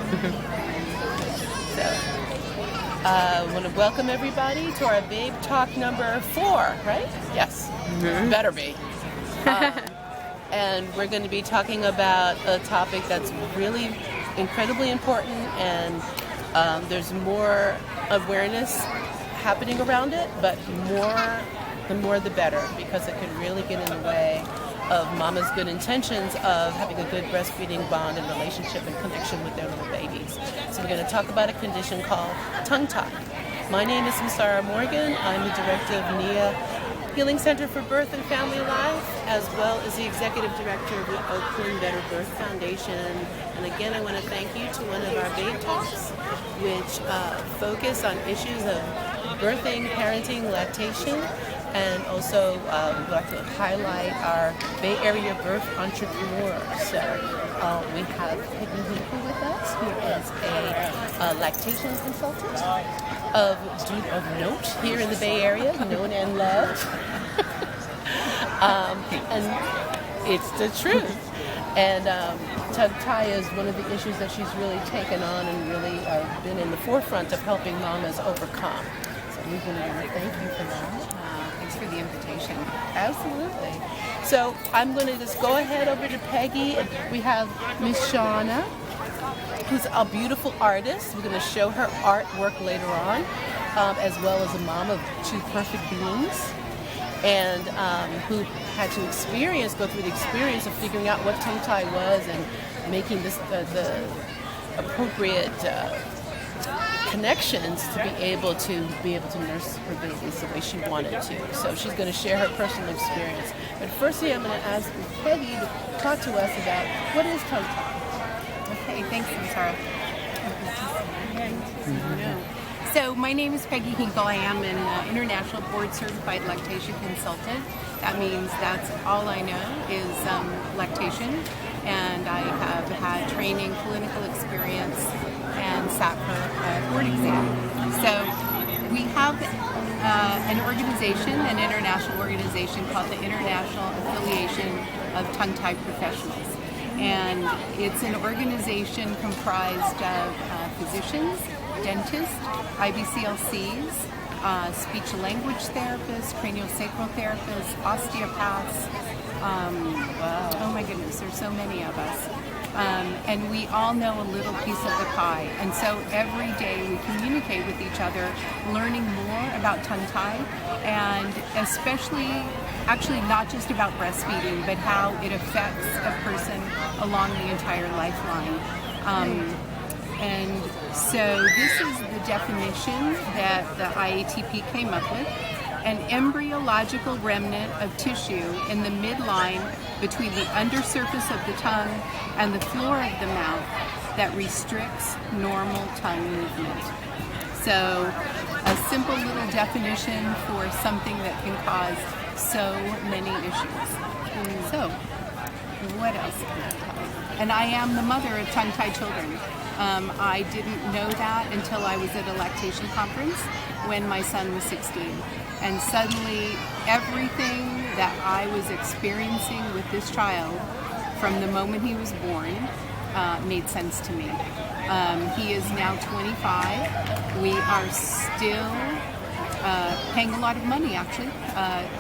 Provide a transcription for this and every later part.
So, I want to welcome everybody to our Babe Talk number 4, right? Yes, better be. And we're going to be talking about a topic that's really incredibly important, and there's more awareness happening around it, but the more the better, because it can really get in the way of mama's good intentions of having a good breastfeeding bond and relationship and connection with their little babies. So we're going to talk about a condition called tongue tie. My name is Samsarah Morgan. I'm the director of NIA Healing Center for Birth and Family Life, as well as the executive director of the Oakland Better Birth Foundation. And again, I want to thank you to one of our Babe Talks, which focus on issues of birthing, parenting, lactation, and also we'd like to highlight our Bay Area birth entrepreneurs. So we have Peggy Hinkle with us, who is a lactation consultant of note here in the Bay Area, known and loved. And it's the truth. And tongue tie is one of the issues that she's really taken on and really been in the forefront of helping mamas overcome. So we want to thank you for that. Thanks for the invitation. Absolutely. So I'm going to just go ahead over to Peggy. And we have Miss Shauna, who's a beautiful artist. We're going to show her artwork later on, as well as a mom of 2 perfect beings, and who had to go through the experience of figuring out what tongue tie was and making this the appropriate connections to be able to nurse her babies the way she wanted to. So she's going to share her personal experience. But firstly, I'm going to ask Peggy to talk to us about what is tongue tie. Okay, thanks, Samsarah. So my name is Peggy Hinkle. I am an international board-certified lactation consultant. That means that's all I know is lactation, and I have had training, clinical experience, and sat for a board exam. So we have an organization, an international organization called the International Affiliation of Tongue-Tied Professionals. And it's an organization comprised of physicians, dentists, IBCLCs, speech-language therapists, craniosacral therapists, osteopaths. Oh my goodness, there's so many of us. And we all know a little piece of the pie. And so every day we communicate with each other, learning more about tongue tie, and especially, actually not just about breastfeeding, but how it affects a person along the entire lifeline. And so this is the definition that the IATP came up with: an embryological remnant of tissue in the midline between the undersurface of the tongue and the floor of the mouth that restricts normal tongue movement. So a simple little definition for something that can cause so many issues. So what else can I tell you? And I am the mother of tongue-tied children. I didn't know that until I was at a lactation conference when my son was 16. And suddenly everything that I was experiencing with this child from the moment he was born made sense to me. He is now 25. We are still paying a lot of money, actually,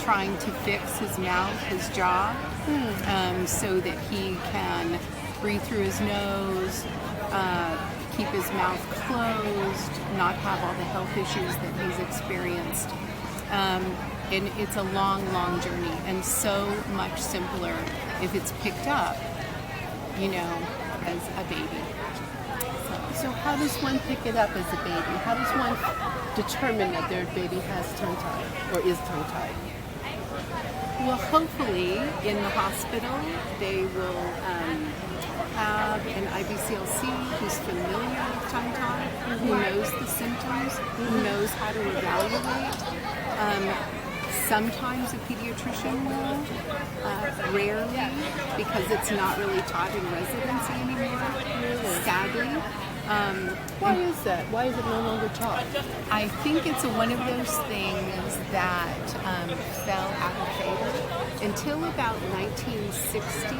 trying to fix his mouth, his jaw, so that he can breathe through his nose, keep his mouth closed, not have all the health issues that he's experienced. And it's a long, long journey, and so much simpler if it's picked up, as a baby. So how does one pick it up as a baby? How does one determine that their baby has tongue-tied or is tongue-tied? Well, hopefully in the hospital they will have an IBCLC who's familiar with tongue-tie, who knows the symptoms, who knows how to evaluate. Sometimes a pediatrician will, rarely, because it's not really taught in residency anymore, sadly. Why is that? Why is it no longer taught? I think it's one of those things that fell out of favor until about 1960.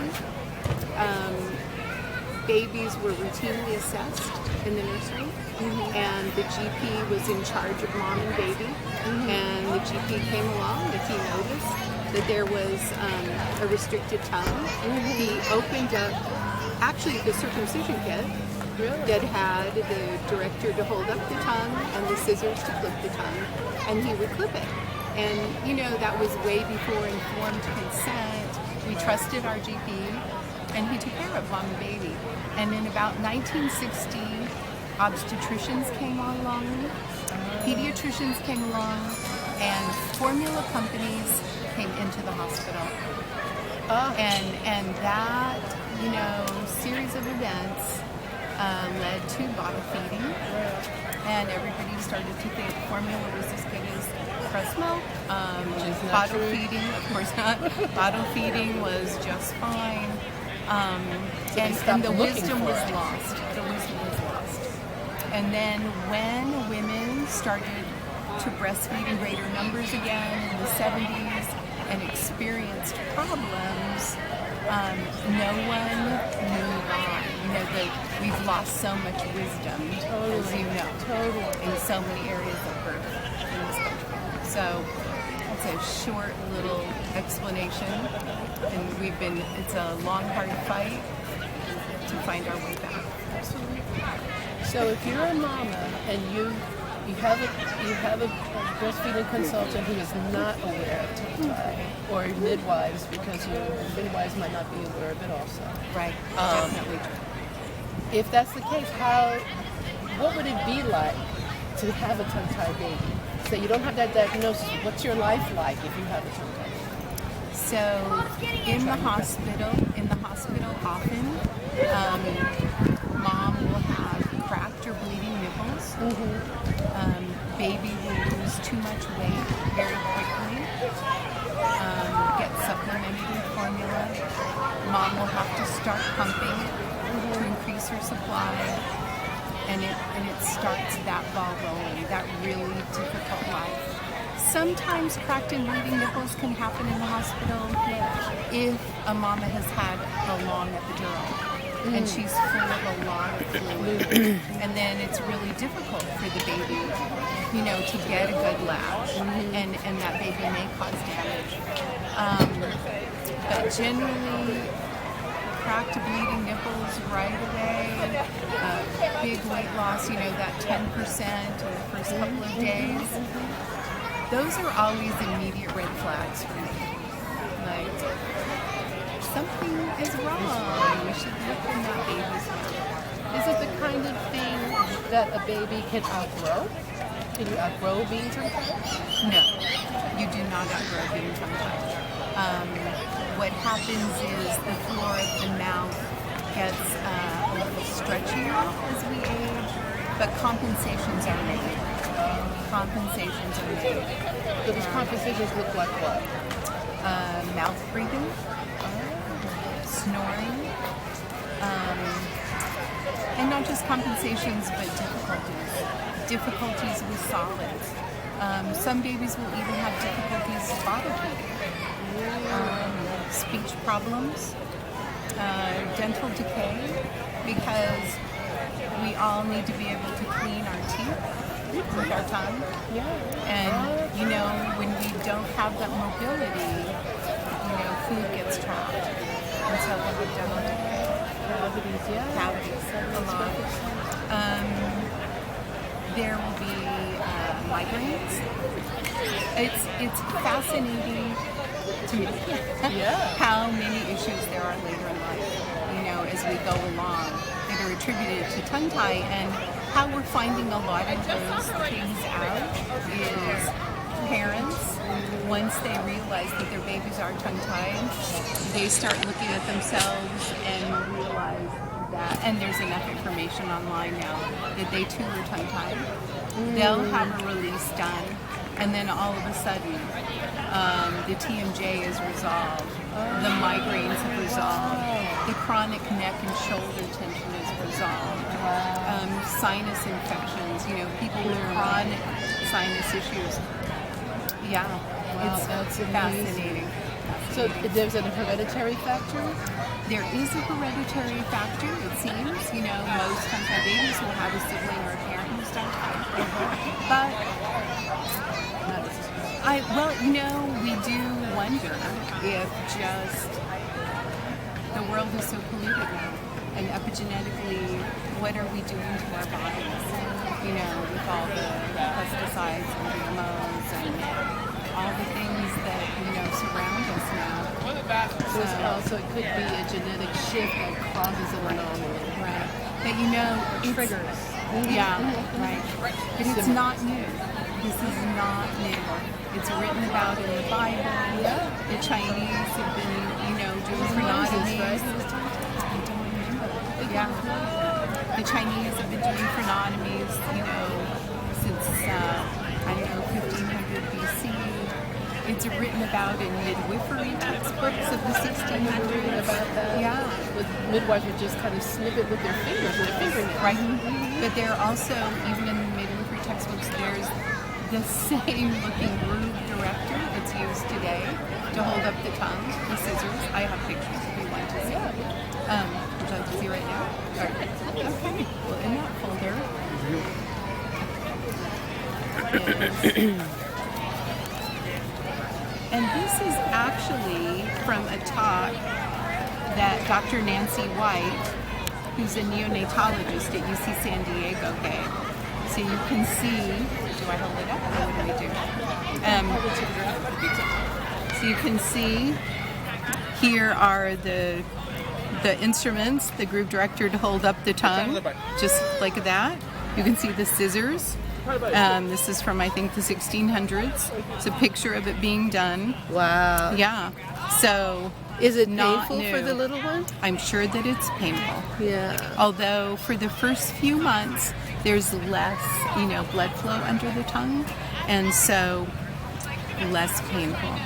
babies were routinely assessed in the nursery, and the GP was in charge of mom and baby. And the GP came along and he noticed that there was a restricted tongue. He opened up, actually, the circumcision kit that had the director to hold up the tongue and the scissors to clip the tongue, and he would clip it. And, you know, that was way before informed consent. We trusted our GP, and he took care of mom and baby. And in about 1960, obstetricians came along, pediatricians came along, and formula companies came into the hospital. And that, you know, series of events led to bottle feeding, and everybody started to think formula was as good as breast milk. Bottle feeding, of course not. Bottle feeding was just fine. And the wisdom was lost. The wisdom was lost. And then when women started to breastfeed in greater numbers again in the 70s and experienced problems, no one knew why. You know, we've lost so much wisdom, as you know, in so many areas of birth in this country. So that's a short little explanation, and it's a long, hard fight to find our way back. Absolutely. So if you're a mama and you have a breastfeeding consultant who is not aware of tongue-tie, or midwives, because midwives might not be aware of it also. Right. Definitely. If that's the case, what would it be like to have a tongue-tie baby? So you don't have that diagnosis. What's your life like if you have a tongue-tie baby? So in the hospital often, mom will have cracked or bleeding nipples. Baby will lose too much weight very quickly. Get supplemented with formula. Mom will have to start pumping to increase her supply, and it starts that ball rolling. That really difficult life. Sometimes cracked and bleeding nipples can happen in the hospital if a mama has had a long epidural and she's full of a lot of fluid, and then it's really difficult for the baby, you know, to get a good latch, and that baby may cause damage. But generally, cracked bleeding nipples right away, big weight loss, you know, that 10% in the first couple of days. Those are always immediate red flags for me. Like, something is wrong. We should look in that baby's mouth. Is it the kind of thing that a baby can outgrow? Can you outgrow being tongue-tied? No, you do not outgrow being tongue-tied. What happens is the floor of the mouth gets a little stretchier as we age, but compensations are made. So these compensations look like what? Mouth breathing, snoring, and not just compensations, but difficulties with solids. Some babies will even have difficulties bottle feeding, speech problems, dental decay, because we all need to be able to clean our teeth with our tongue. And, you know, when we don't have that mobility, you know, food gets trapped. And so we have dental decay. Cavities, a lot. There will be migraines. It's fascinating to me how many issues there are later in life, you know, as we go along, that are attributed to tongue-tie. And how we're finding a lot of those things out is parents, once they realize that their babies are tongue-tied, they start looking at themselves and realize that, and there's enough information online now, that they too are tongue-tied. They'll have a release done, and then all of a sudden, the TMJ is resolved, the migraines have resolved, the chronic neck and shoulder tension is resolved, sinus infections, you know, people with chronic sinus issues. Yeah, it's fascinating. So there's a hereditary factor? There is a hereditary factor, it seems. You know, most tongue-tied babies will have a sibling or a parent who's tongue-tied. But we do wonder if just the world is so polluted now, and epigenetically, what are we doing to our bodies? You know, with all the pesticides and GMOs and all the things that, you know, surround us now. So it could be a genetic shift that causes an anomaly. Right. But you know, triggers. Yeah, right. But it's not new. This is not new. It's written about in the Bible. Yeah. The Chinese have been, you know, doing phrenology. Right? I don't remember. Yeah. The Chinese have been doing phrenologies, you know, since, 1500 BC. It's written about in midwifery textbooks of the 1600s. About that. Yeah. With midwives would just kind of snip it with their fingers, with their fingernails. Right. But there are also, even in the midwifery textbooks, there's the same looking groove director that's used today to hold up the tongue, the scissors. I have pictures if you want to see. Would you like to see right now? Okay. Well, in that folder is... And this is actually from a talk that Dr. Nancy White, who's a neonatologist at UC San Diego, gave. So you can see, do I hold it up or what do we do? So you can see, here are the instruments, the group director to hold up the tongue, just like that. You can see the scissors. This is from, I think, the 1600s. It's a picture of it being done. Wow. Yeah. So is it not painful new. For the little one? I'm sure that it's painful. Yeah. Although for the first few months, there's less, you know, blood flow under the tongue, and so less painful.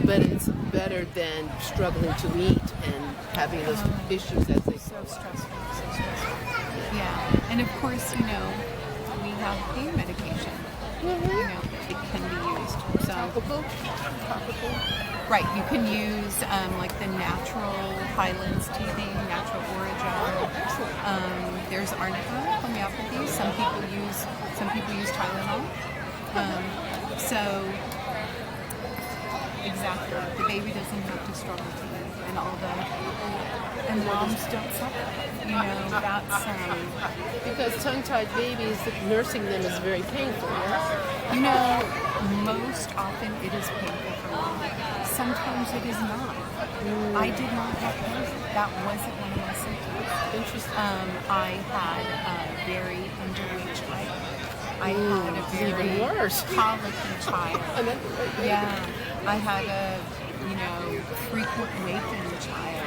But it's better than struggling to eat and having those issues as they So stressful. Yeah. And of course, you know, we have pain medication. You know, it can be used. So Topical? right, you can use like the natural Highlands teething, natural Orajel. There's arnica, homeopathy. Some people use Tylenol. So exactly, the baby doesn't have to struggle to eat, and moms don't suffer. You know, that's Because tongue-tied babies, nursing them is very painful. Yes? you know, most often it is painful for mom. Sometimes it is not. I did not have pain. That wasn't one of my symptoms. Interesting. I had a very underweight child. I had a very even worse. colicky child. Yeah, I had a, you know, frequent waking child.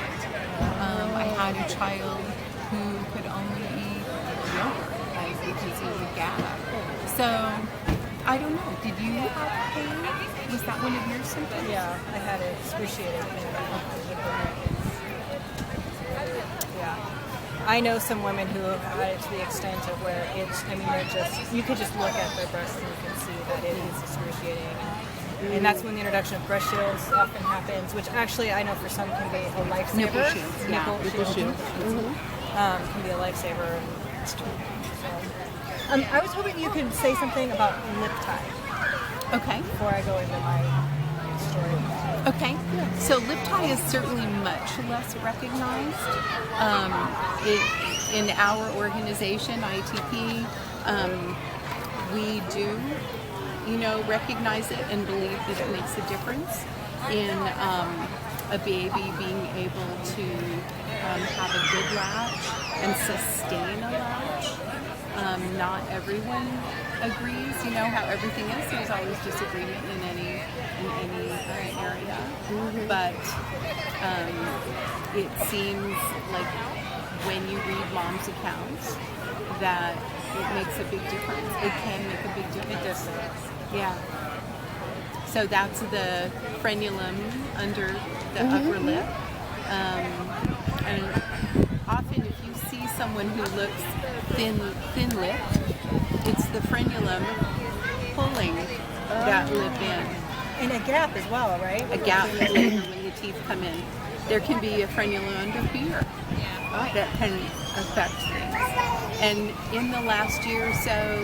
I had a child who could only eat yogurt because he would gag. So, I don't know. Did you have pain? Was that one of your symptoms? Yeah, I had excruciating pain. Yeah. I know some women who have had it to the extent of where it's, I mean, they're just, you could just look at their breasts and you can see that it is excruciating. And that's when the introduction of breast shields often happens, which actually I know for some can be a lifesaver. Nipple shields, yeah. Nipple shield. Can be a lifesaver. And it's true. So, I was hoping you could say something about lip tie Okay. before I go into my story. Okay, so lip tie is certainly much less recognized. In our organization, ITP, we do, you know, recognize it and believe that it makes a difference in a baby being able to have a good latch and sustain a latch. Not everyone agrees, you know how everything is. There's always disagreement in any area, but it seems like when you read mom's accounts that it makes a big difference. It can make a big difference. Yeah. So that's the frenulum under the upper lip, and often if you see someone who looks thin-lipped, it's the frenulum pulling that lip in. And a gap as well, right? A gap later when the teeth come in. There can be a frenula under here that can affect things. And in the last year or so,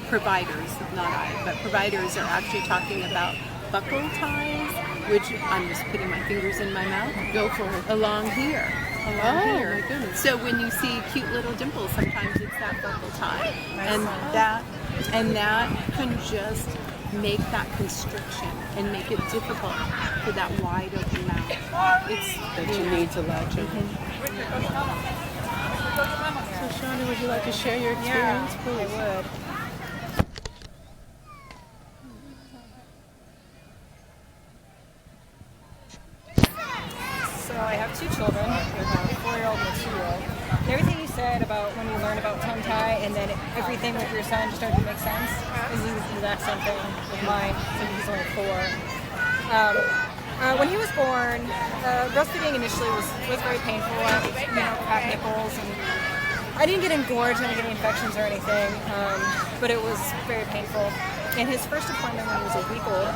providers, not I, but providers are actually talking about buckle ties, which I'm just putting my fingers in my mouth. Go for it. Along here. Oh, Here. my goodness. So when you see cute little dimples, sometimes it's that buckle tie. And that can just make that constriction and make it difficult for that wide open mouth. That you need to latch on. So Shauna, would you like to share your experience, please? I would. So I have two children, a 4-year-old and a 2-year-old. And everything you said about when you learn about tongue tie and then everything with your son just started to make sense is the exact same thing with mine, since he's only 4. When he was born, breastfeeding initially was very painful. I had, cracked nipples, and I didn't get engorged, I didn't get any infections or anything, but it was very painful. In his first appointment when he was a week old,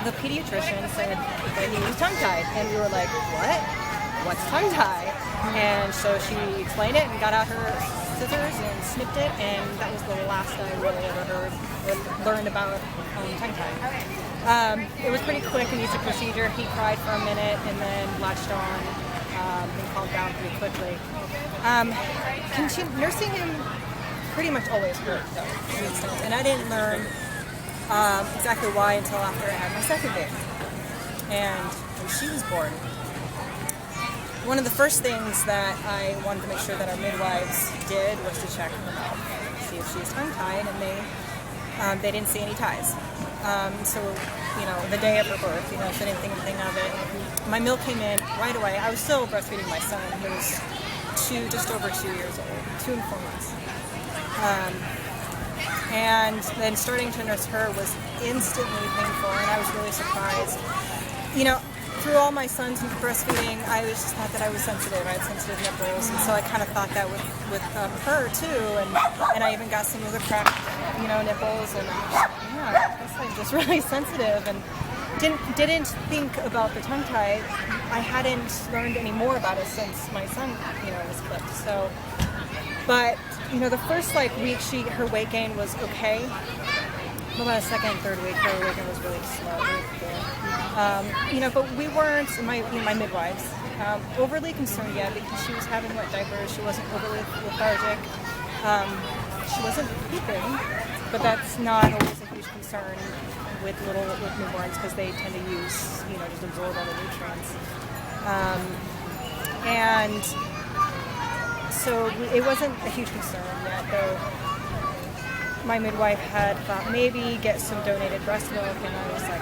the pediatrician said that he was tongue-tied, and we were like, what? What's tongue-tie? And so she explained it and got out her scissors and snipped it, and that was the last I really ever heard or learned about tongue-tie. It was pretty quick and easy procedure. He cried for a minute and then latched on and calmed down pretty quickly. Nursing him pretty much always hurt, though, and I didn't learn exactly why until after I had my second baby. And when she was born, one of the first things that I wanted to make sure that our midwives did was to check her mouth, see if she was tongue-tied, and they didn't see any ties. So, the day of her birth, so I didn't think anything of it. My milk came in right away. I was still breastfeeding my son, who was just over 2 years old, 2 and 4 months. And then starting to nurse her was instantly painful, and I was really surprised. Through all my son's breastfeeding, I was just thought that I was sensitive. I had sensitive nipples, and so I kind of thought that with her too. And I even got some of the cracked, nipples, and I guess I'm just really sensitive. And didn't think about the tongue tie. I hadn't learned any more about it since my son, was clipped. So, but the first week, her weight gain was okay. About the second and third week, her weight gain was really slow. But we weren't, my midwives, overly concerned yet because she was having wet diapers. She wasn't overly lethargic. She wasn't pooping, but that's not always a huge concern with newborns because they tend to use, just absorb all the nutrients. And so it wasn't a huge concern yet, though. My midwife had thought maybe get some donated breast milk, and I was like,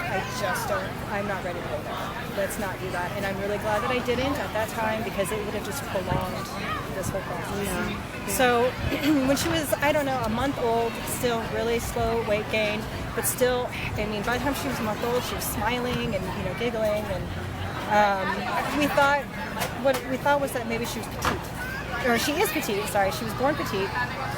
I'm not ready to go there. Let's not do that. And I'm really glad that I didn't at that time because it would have just prolonged this whole process. Yeah. So when she was, a month old, still really slow weight gain, but still, by the time she was a month old, she was smiling and, giggling. And what we thought was that maybe she was petite. Or she is petite, sorry, she was born petite,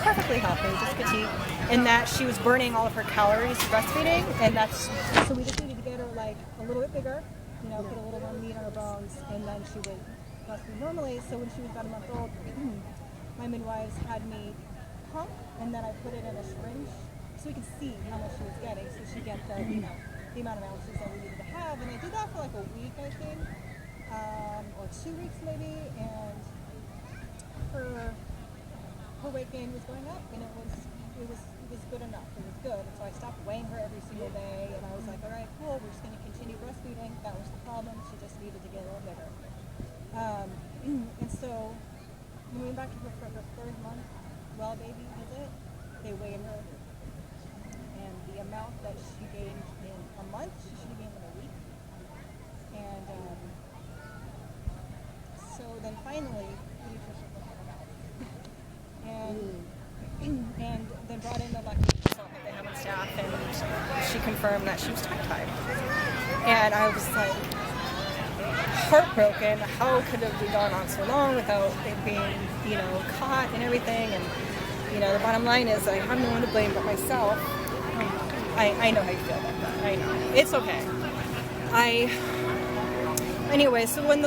perfectly healthy, just petite, and that she was burning all of her calories breastfeeding, and so we just needed to get her a little bit bigger, put a little more meat on her bones, and then she would breastfeed normally. So when she was about a month old, my midwives had me pump, and then I put it in a syringe so we could see how much she was getting, so she'd get the, the amount of ounces that we needed to have, and I did that for a week, I think, or 2 weeks maybe, and her weight gain was going up, and it was good enough. It was good. And so I stopped weighing her every single day, and I was like, all right, cool, we're just going to continue breastfeeding. That was the problem. She just needed to get a little bigger. And so when we went back to her for her 3rd month well baby visit, they weighed her, and the amount that she gained in a month, she should have gained in a week. And so then finally, and then brought in the lactation consultant they have on staff, and she confirmed that she was tongue-tied. And I was heartbroken. How could it have gone on so long without it being, caught and everything? And, the bottom line is I have no one to blame but myself. I know how you feel about that. I know. It's okay. Anyway, so when the